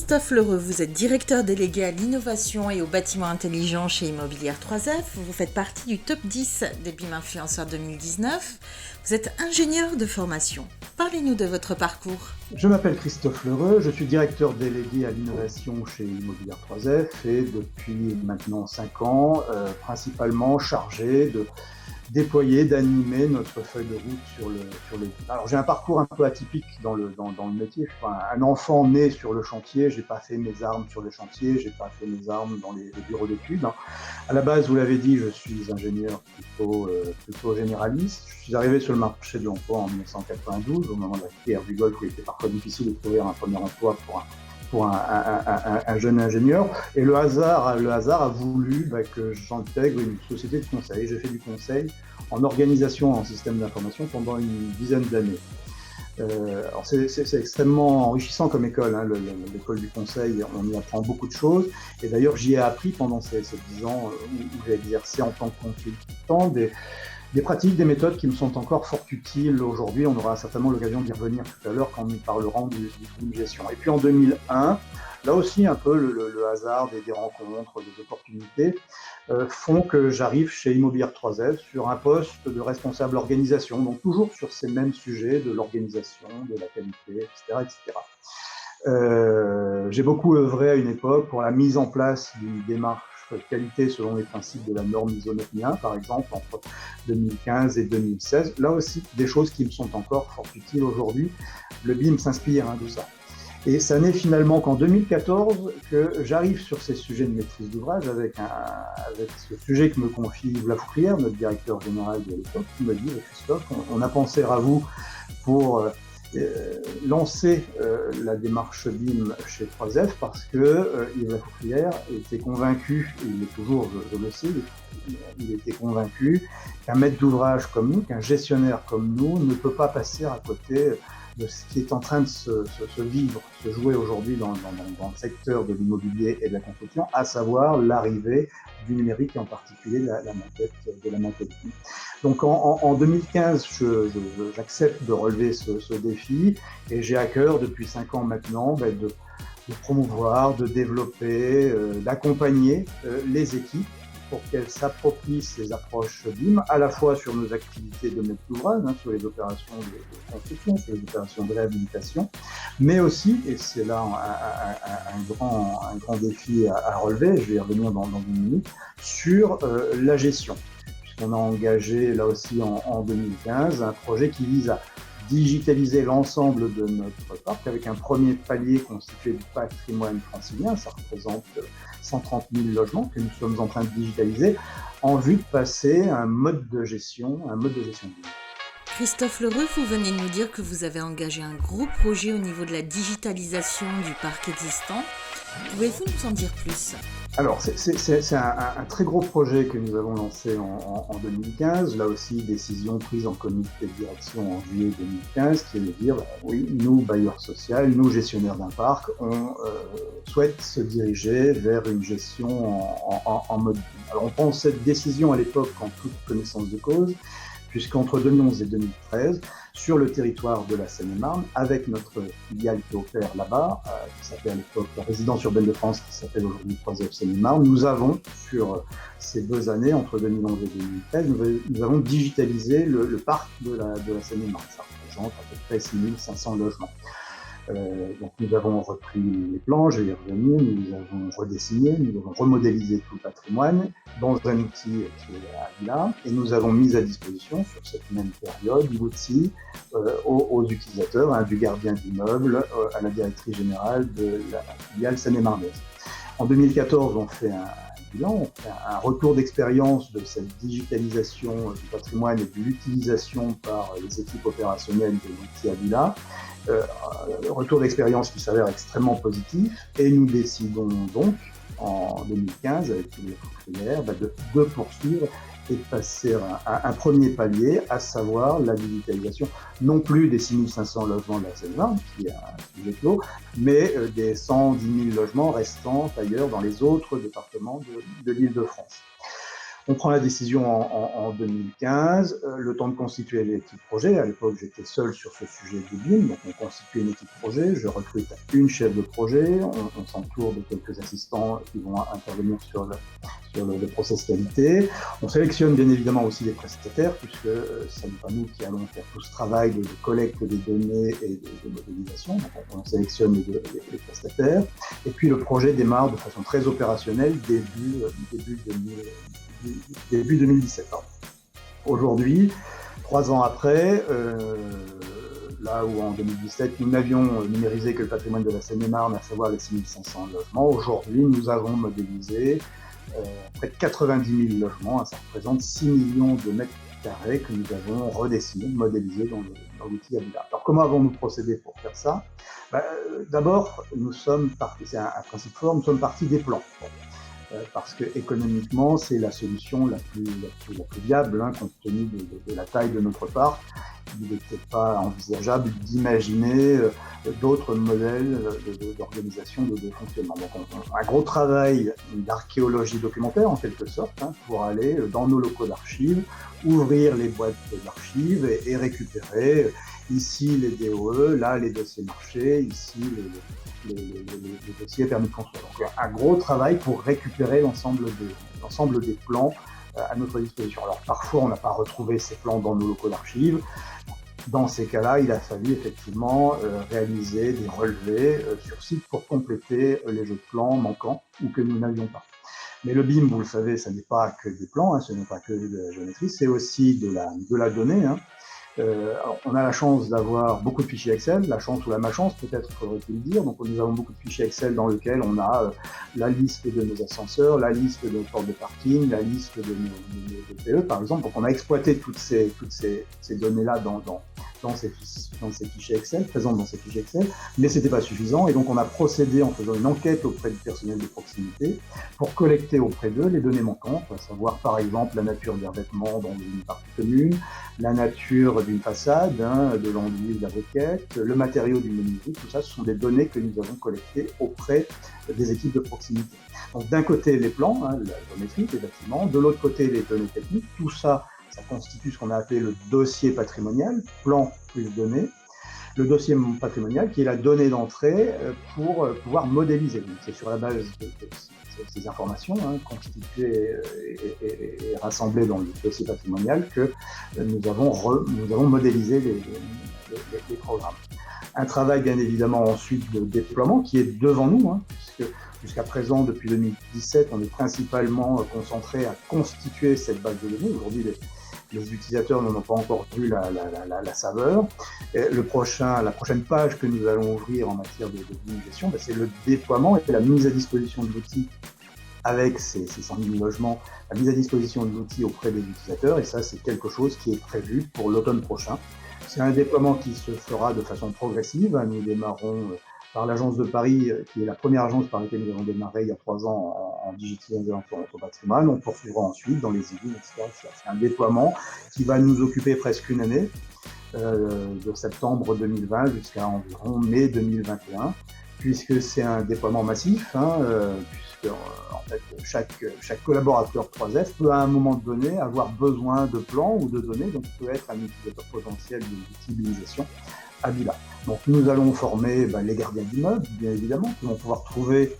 Christophe Lheureux, vous êtes directeur délégué à l'innovation et au bâtiment intelligent chez Immobilière 3F. Vous faites partie du top 10 des BIM Influenceurs 2019. Vous êtes ingénieur de formation. Parlez-nous de votre parcours. Je m'appelle Christophe Lheureux, je suis directeur délégué à l'innovation chez Immobilière 3F et depuis maintenant 5 ans, principalement chargé de déployer, d'animer notre feuille de route sur le BIM. Alors j'ai un parcours un peu atypique dans le métier. Je suis un enfant né sur le chantier, j'ai pas fait mes armes sur le chantier, j'ai pas fait mes armes dans les bureaux d'études. À la base, vous l'avez dit, je suis ingénieur plutôt généraliste. Je suis arrivé sur le marché de l'emploi en 1992, au moment de la guerre du Golfe, où il était parfois difficile de trouver un premier emploi pour un jeune ingénieur. Et le hasard a voulu que j'intègre une société de conseil. J'ai fait du conseil en organisation en système d'information pendant une dizaine d'années. Alors c'est extrêmement enrichissant comme école, l'école du conseil, on y apprend beaucoup de choses. Et d'ailleurs, j'y ai appris pendant ces 10 ans où j'ai exercé en tant que consultant des pratiques, des méthodes qui me sont encore fort utiles aujourd'hui. On aura certainement l'occasion d'y revenir tout à l'heure quand nous parlerons du BIM gestion. Et puis en 2001, là aussi un peu le hasard des rencontres, des opportunités font que j'arrive chez Immobilière 3F sur un poste de responsable organisation, donc toujours sur ces mêmes sujets de l'organisation, de la qualité, etc. J'ai beaucoup œuvré à une époque pour la mise en place d'une démarche qualité selon les principes de la norme ISO 9001, par exemple, entre 2015 et 2016. Là aussi, des choses qui me sont encore fort utiles aujourd'hui. Le BIM s'inspire de ça. Et ça n'est finalement qu'en 2014 que j'arrive sur ces sujets de maîtrise d'ouvrage avec ce sujet que me confie Yves Lafoucrière, notre directeur général de l'époque, qui me dit « Christophe, on a pensé à vous pour lancer la démarche BIM chez 3F parce que Yves Lafoucrière était convaincu, et il est toujours, je le sais, il était convaincu qu'un maître d'ouvrage comme nous, qu'un gestionnaire comme nous ne peut pas passer à côté de ce qui est en train de se vivre, se jouer aujourd'hui dans le secteur de l'immobilier et de la construction, à savoir l'arrivée du numérique et en particulier de la maquette. Donc en 2015, j'accepte de relever ce défi et j'ai à cœur depuis 5 ans maintenant de promouvoir, de développer, d'accompagner les équipes pour qu'elles s'approprient ces approches BIM, à la fois sur nos activités de maître d'ouvrage, sur les opérations de construction, sur les opérations de réhabilitation, mais aussi, et c'est là un grand défi à relever, je vais y revenir dans une minute, sur la gestion. Puisqu'on a engagé, là aussi en 2015, un projet qui vise à digitaliser l'ensemble de notre parc avec un premier palier constitué du patrimoine francilien. Ça représente 130 000 logements que nous sommes en train de digitaliser en vue de passer à un mode de gestion BIM. Christophe Lheureux, vous venez de nous dire que vous avez engagé un gros projet au niveau de la digitalisation du parc existant. Pouvez-vous nous en dire plus ? Alors, c'est un très gros projet que nous avons lancé en 2015. Là aussi, décision prise en comité de direction en juillet 2015, qui est de dire, oui, nous, bailleurs sociaux, nous, gestionnaires d'un parc, on souhaite se diriger vers une gestion en mode BIM. Alors, on prend cette décision à l'époque en toute connaissance de cause, puisqu'entre 2011 et 2013, sur le territoire de la Seine-et-Marne, avec notre filiale qui opère là-bas, qui s'appelait à l'époque la Résidence urbaine de France, qui s'appelle aujourd'hui 3F Seine-et-Marne, nous avons, sur ces 2 années, entre 2011 et 2013, nous avons digitalisé le parc de la Seine-et-Marne. Ça représente à peu près 6500 logements. Donc nous avons repris les plans, je vais y revenir, nous avons redessiné, nous avons remodélisé tout le patrimoine dans un outil qui est Avila et nous avons mis à disposition sur cette même période l'outil aux utilisateurs, du gardien d'immeuble à la directrice générale de la filiale Seine-et-Marnaise. En 2014, on fait un bilan, on fait un retour d'expérience de cette digitalisation du patrimoine et de l'utilisation par les équipes opérationnelles de l'outil Avila. Retour d'expérience qui s'avère extrêmement positif et nous décidons donc en 2015 avec les Lafoucrière de poursuivre et de passer à un premier palier, à savoir la digitalisation non plus des 6500 logements de la Seine-et-Marne, qui est un sujet clos, mais des 110 000 logements restants ailleurs dans les autres départements de l'Île-de-France. On prend la décision en 2015, le temps de constituer l'équipe projet. À l'époque, j'étais seul sur ce sujet du BIM, donc on constitue une équipe projet, je recrute une chef de projet, on s'entoure de quelques assistants qui vont intervenir sur le process qualité. On sélectionne bien évidemment aussi des prestataires, puisque ce n'est pas nous qui allons faire tout ce travail de collecte des données et de modélisation, donc on sélectionne les prestataires. Et puis le projet démarre de façon très opérationnelle début 2017. Aujourd'hui, 3 ans après, là où en 2017, nous n'avions numérisé que le patrimoine de la Seine-et-Marne, à savoir les 6500 logements, aujourd'hui, nous avons modélisé près de 90 000 logements. Ça représente 6 millions de mètres carrés que nous avons redessinés, modélisés dans l'outil Habila. Alors, comment avons-nous procédé pour faire ça ? D'abord, nous sommes partis, c'est un principe fort, nous sommes partis des plans. Parce que économiquement, c'est la solution la plus viable, compte tenu de la taille de notre parc. Il n'était pas envisageable d'imaginer d'autres modèles d'organisation, de fonctionnement. Donc, un gros travail d'archéologie documentaire, en quelque sorte, pour aller dans nos locaux d'archives, ouvrir les boîtes d'archives et récupérer ici les DOE, là les dossiers marchés, ici les dossiers permis de construire. Donc, un gros travail pour récupérer l'ensemble des plans à notre disposition. Alors, parfois, on n'a pas retrouvé ces plans dans nos locaux d'archives. Dans ces cas-là, il a fallu effectivement réaliser des relevés sur site pour compléter les jeux de plans manquants ou que nous n'avions pas. Mais le BIM, vous le savez, ça n'est pas que des plans, ce n'est pas que de la géométrie, c'est aussi de la donnée. Alors, on a la chance d'avoir beaucoup de fichiers Excel, la chance ou la malchance peut-être faudrait-il dire. Donc nous avons beaucoup de fichiers Excel dans lesquels on a la liste de nos ascenseurs, la liste de nos portes de parking, la liste de nos PE par exemple. Donc on a exploité toutes ces données-là dans ces fichiers Excel, présentes dans ces fichiers Excel, mais c'était pas suffisant et donc on a procédé en faisant une enquête auprès du personnel de proximité pour collecter auprès d'eux les données manquantes, à savoir par exemple la nature des revêtements dans une partie commune, la nature d'une façade, de l'enduit, de la briquette, le matériau d'une menuiserie, tout ça, ce sont des données que nous avons collectées auprès des équipes de proximité. Donc d'un côté les plans, la géométrie des bâtiments, de l'autre côté les données techniques, tout ça, ça constitue ce qu'on a appelé le dossier patrimonial, plan plus données. Le dossier patrimonial qui est la donnée d'entrée pour pouvoir modéliser. Donc c'est sur la base de ces informations constituées et rassemblées dans le dossier patrimonial que nous avons modélisé les programmes. Un travail bien évidemment ensuite de déploiement qui est devant nous, puisque jusqu'à présent, depuis 2017, on est principalement concentré à constituer cette base de données. Aujourd'hui, les utilisateurs n'en ont pas encore vu la saveur. La prochaine page que nous allons ouvrir en matière de gestion, c'est le déploiement et la mise à disposition de l'outil avec ces 100 000 logements, la mise à disposition de l'outil auprès des utilisateurs. Et ça, c'est quelque chose qui est prévu pour l'automne prochain. C'est un déploiement qui se fera de façon progressive. Nous démarrons par l'agence de Paris, qui est la première agence par laquelle nous avons démarré il y a 3 ans en digitalisant notre patrimoine. On poursuivra ensuite dans les villes, etc. C'est un déploiement qui va nous occuper presque une année, de septembre 2020 jusqu'à environ mai 2021, puisque c'est un déploiement massif, puisque en fait, chaque collaborateur 3F peut à un moment donné avoir besoin de plans ou de données, donc peut être un utilisateur potentiel de l'utilisation Habila. Donc nous allons former les gardiens d'immeubles, bien évidemment, qui vont pouvoir trouver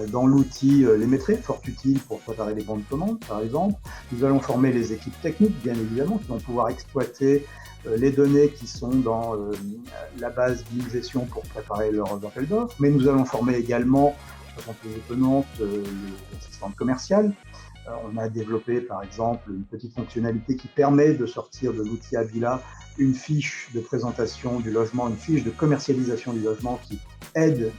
dans l'outil les métriques, fort utiles pour préparer les bons de commande, par exemple. Nous allons former les équipes techniques, bien évidemment, qui vont pouvoir exploiter les données qui sont dans la base BIM-gestion pour préparer leurs appels d'offres. Mais nous allons former également, de façon plus étonnante, l'assistante commerciale. On a développé, par exemple, une petite fonctionnalité qui permet de sortir de l'outil Habila une fiche de présentation du logement, une fiche de commercialisation du logement qui aide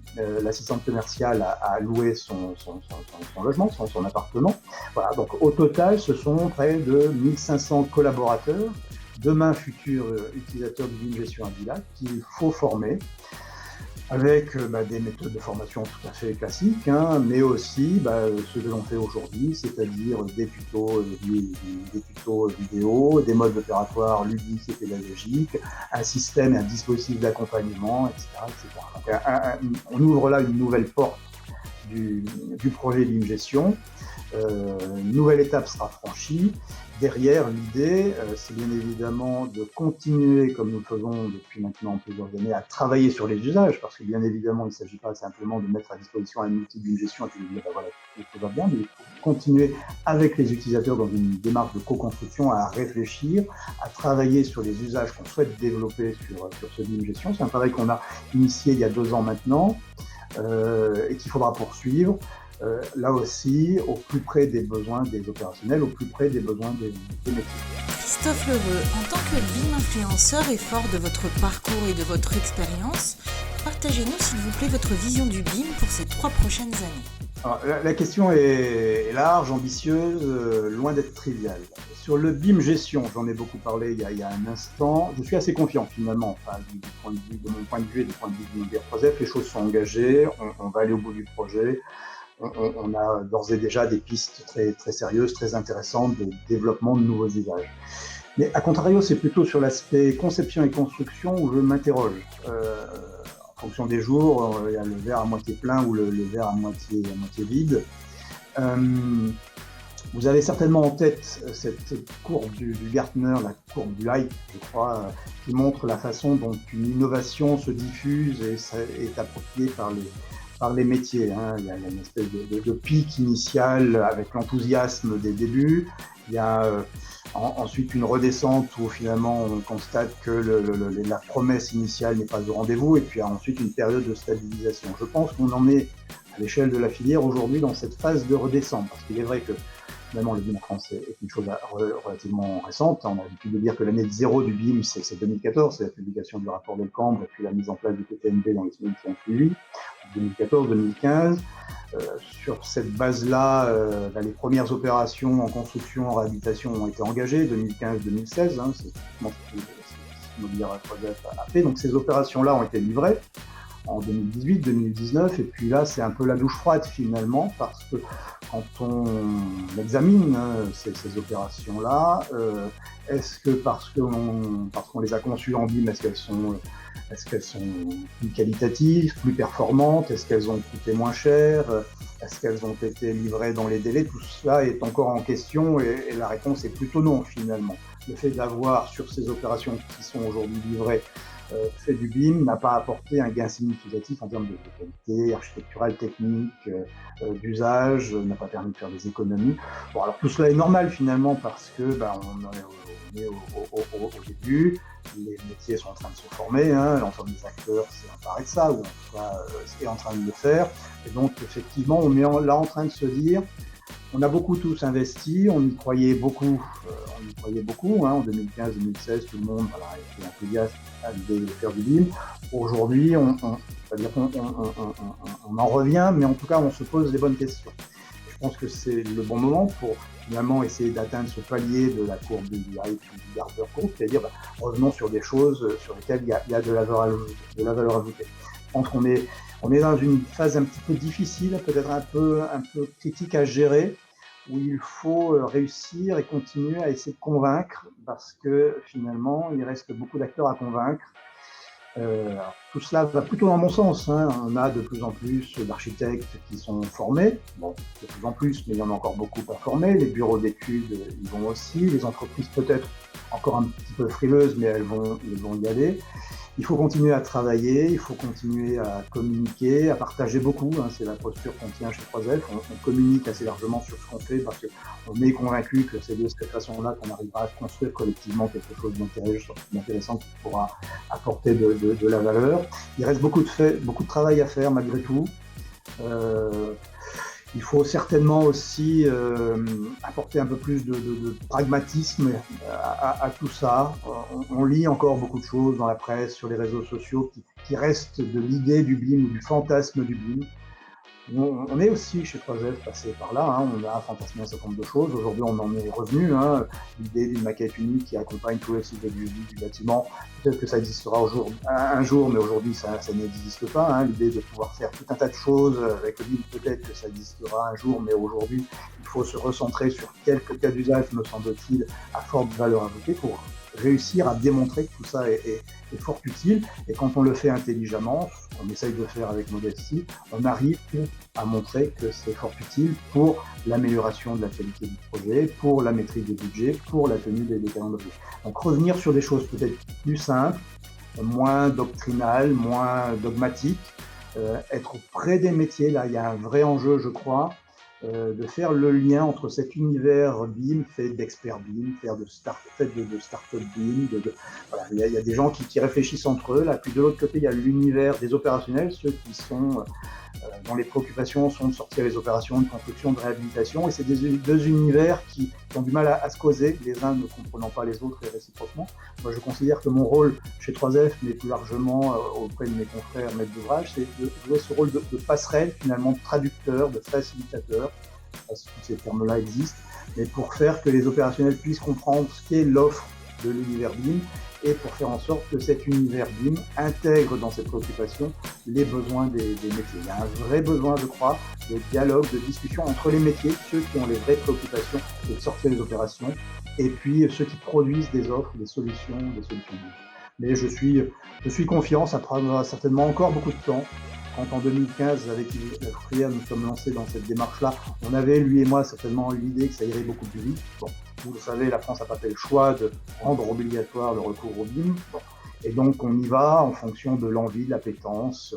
l'assistante commerciale à louer son logement, son appartement. Voilà, donc au total, ce sont près de 1500 collaborateurs, demain futurs utilisateurs du BIM-gestion Habila, qu'il faut former avec des méthodes de formation tout à fait classiques, mais aussi ce que l'on fait aujourd'hui, c'est-à-dire des tutos vidéo, des modes opératoires ludiques et pédagogiques, un système et un dispositif d'accompagnement, etc. Donc on ouvre là une nouvelle porte du projet BIM Gestion. Une nouvelle étape sera franchie. Derrière, l'idée, c'est bien évidemment de continuer, comme nous le faisons depuis maintenant plusieurs années, à travailler sur les usages, parce que bien évidemment, il ne s'agit pas simplement de mettre à disposition un outil d'une gestion et puis de dire, voilà, tout va bien, mais il faut continuer avec les utilisateurs dans une démarche de co-construction à réfléchir, à travailler sur les usages qu'on souhaite développer sur ce BIM Gestion. C'est un travail qu'on a initié il y a 2 ans maintenant et qu'il faudra poursuivre. Là aussi, au plus près des besoins des opérationnels, au plus près des besoins des métiers. Christophe Lheureux, en tant que BIM influenceur et fort de votre parcours et de votre expérience, partagez-nous s'il vous plaît votre vision du BIM pour ces 3 prochaines années. Alors, la question est large, ambitieuse, loin d'être triviale. Sur le BIM Gestion, j'en ai beaucoup parlé il y a un instant, je suis assez confiant finalement, enfin, de mon point de vue et du point de vue du Immobilier 3F, les choses sont engagées, on va aller au bout du projet. On a d'ores et déjà des pistes très, très sérieuses, très intéressantes de développement de nouveaux usages. Mais à contrario, c'est plutôt sur l'aspect conception et construction où je m'interroge. En fonction des jours, il y a le verre à moitié plein ou le verre à moitié vide. Vous avez certainement en tête cette courbe du Gartner, la courbe du hype, je crois, qui montre la façon dont une innovation se diffuse et est appropriée par les métiers. Il y a une espèce de pic initial avec l'enthousiasme des débuts. Il y a ensuite une redescente où finalement on constate que la promesse initiale n'est pas au rendez-vous et puis ensuite une période de stabilisation. Je pense qu'on en est à l'échelle de la filière aujourd'hui dans cette phase de redescente parce qu'il est vrai que finalement le BIM en France est une chose relativement récente. On a l'habitude de dire que l'année de zéro du BIM c'est 2014, c'est la publication du rapport Delcambre et puis la mise en place du PTNB dans les semaines qui ont suivi. 2014-2015. Sur cette base-là, les premières opérations en construction, en réhabilitation ont été engagées, 2015-2016, c'est ce Immobilier 3F a fait. Donc ces opérations-là ont été livrées en 2018, 2019, et puis là c'est un peu la douche froide finalement, parce que quand on examine ces opérations-là, est-ce que parce qu'on les a conçues en BIM, est-ce qu'elles sont plus qualitatives, plus performantes, est-ce qu'elles ont coûté moins cher, est-ce qu'elles ont été livrées dans les délais? Tout cela est encore en question et la réponse est plutôt non finalement. Le fait d'avoir sur ces opérations qui sont aujourd'hui livrées fait du BIM n'a pas apporté un gain significatif en termes de qualité architecturale, technique, d'usage, n'a pas permis de faire des économies. Bon, alors tout cela est normal finalement parce que on est au début, les métiers sont en train de se former, l'ensemble des acteurs s'est emparé de ça, ou en tout cas est en train de le faire, et donc effectivement on est là en train de se dire on a beaucoup tous investi, on y croyait beaucoup, en 2015-2016, tout le monde était enthousiaste à l'idée de faire du BIM. Aujourd'hui, c'est-à-dire qu'on en revient, mais en tout cas, on se pose les bonnes questions. Je pense que c'est le bon moment pour finalement essayer d'atteindre ce palier de la courbe du hype ou du Gartner courbe, c'est-à-dire revenons sur des choses sur lesquelles il y a de la valeur ajoutée. Je pense qu'on est dans une phase un petit peu difficile, peut-être un peu critique à gérer, où il faut réussir et continuer à essayer de convaincre, parce que finalement, il reste beaucoup d'acteurs à convaincre. Alors, tout cela va plutôt dans mon sens. On a de plus en plus d'architectes qui sont formés, bon, de plus en plus, mais il y en a encore beaucoup à former. Les bureaux d'études, ils vont aussi. Les entreprises peut-être encore un petit peu frileuses, mais elles vont y aller. Il faut continuer à travailler, il faut continuer à communiquer, à partager beaucoup. C'est la posture qu'on tient chez 3F. On communique assez largement sur ce qu'on fait parce qu'on est convaincu que c'est de cette façon-là qu'on arrivera à construire collectivement quelque chose d'intéressant qui pourra apporter de la valeur. Il reste beaucoup de travail à faire malgré tout. Il faut certainement aussi apporter un peu plus de pragmatisme à tout ça. On lit encore beaucoup de choses dans la presse, sur les réseaux sociaux, qui restent de l'idée du BIM ou du fantasme du BIM. On est aussi chez 3F passé par là, on a fantasmé un certain nombre de choses. Aujourd'hui, on en est revenu. L'idée d'une maquette unique qui accompagne tout le cycle de vie du bâtiment, peut-être que ça existera un jour, mais aujourd'hui, ça n'existe pas. L'idée de pouvoir faire tout un tas de choses avec le BIM, peut-être que ça existera un jour, mais aujourd'hui, il faut se recentrer sur quelques cas d'usage, me semble-t-il, à forte valeur ajoutée pour réussir à démontrer que tout ça est fort utile. Et quand on le fait intelligemment, on essaye de faire avec modestie, on arrive à montrer que c'est fort utile pour l'amélioration de la qualité du projet, pour la maîtrise des budgets, pour la tenue des calendriers. Donc revenir sur des choses peut-être plus simples, moins doctrinales, moins dogmatiques, être près des métiers. Là, il y a un vrai enjeu, je crois, de faire le lien entre cet univers BIM fait d'experts BIM, fait de start-up BIM. Voilà, il y a des gens qui réfléchissent entre eux. Là, puis de l'autre côté, il y a l'univers des opérationnels, ceux qui sont dont les préoccupations sont de sortir les opérations de construction, de réhabilitation. Et c'est deux univers qui ont du mal à se causer, les uns ne comprenant pas les autres et réciproquement. Moi, je considère que mon rôle chez 3F, mais plus largement auprès de mes confrères maîtres d'ouvrage, c'est de jouer ce rôle de passerelle, finalement, de traducteur, de facilitateur, parce que ces termes-là existent, mais pour faire que les opérationnels puissent comprendre ce qu'est l'offre de l'univers BIM et pour faire en sorte que cet univers BIM intègre dans ses préoccupations les besoins des métiers. Il y a un vrai besoin, je crois, de dialogue, de discussion entre les métiers, ceux qui ont les vraies préoccupations de sortir les opérations, et puis ceux qui produisent des offres, des solutions BIM. Mais je suis confiant, ça prendra certainement encore beaucoup de temps. Quand en 2015, avec la Fourrière, nous sommes lancés dans cette démarche-là, on avait, lui et moi, certainement eu l'idée que ça irait beaucoup plus vite. Bon, vous le savez, la France n'a pas fait le choix de rendre obligatoire le recours au BIM. Bon. Et donc, on y va en fonction de l'envie, de l'appétence,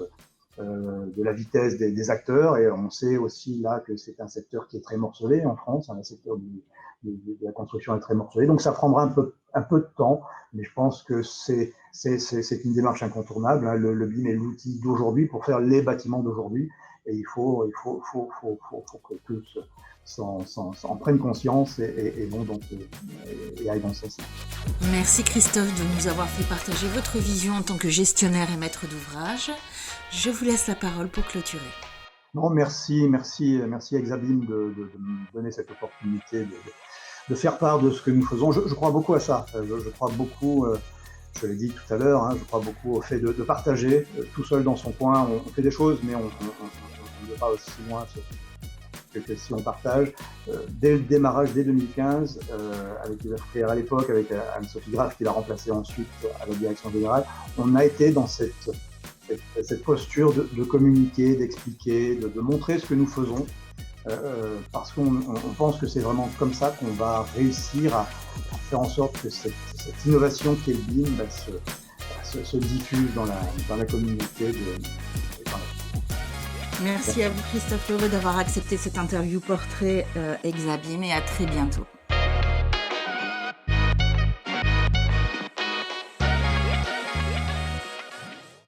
de la vitesse des acteurs. Et on sait aussi là que c'est un secteur qui est très morcelé en France, un secteur de la construction est très morcelé. Donc, ça prendra un peu de temps, mais je pense que c'est une démarche incontournable. Hein. Le BIM est l'outil d'aujourd'hui pour faire les bâtiments d'aujourd'hui. Et il faut que tous en prennent conscience et vont donc et aillent dans ce sens. Merci Christophe de nous avoir fait partager votre vision en tant que gestionnaire et maître d'ouvrage. Je vous laisse la parole pour clôturer. Non, merci Exabim de me donner cette opportunité de faire part de ce que nous faisons. Je crois beaucoup à ça. Je crois beaucoup, je l'ai dit tout à l'heure, hein, je crois beaucoup au fait de partager. Tout seul dans son coin, on fait des choses, mais on ne va pas aussi loin que si on partage. Dès le démarrage, dès 2015, avec les affaires à l'époque, avec Anne-Sophie Graff qui l'a remplacée ensuite à la direction générale, on a été dans cette posture de communiquer, d'expliquer, de montrer ce que nous faisons, parce qu'on pense que c'est vraiment comme ça qu'on va réussir à faire en sorte que cette innovation qui est le BIM se diffuse dans la communauté. Merci à vous Christophe Lheureux d'avoir accepté cette interview portrait Exabim et à très bientôt.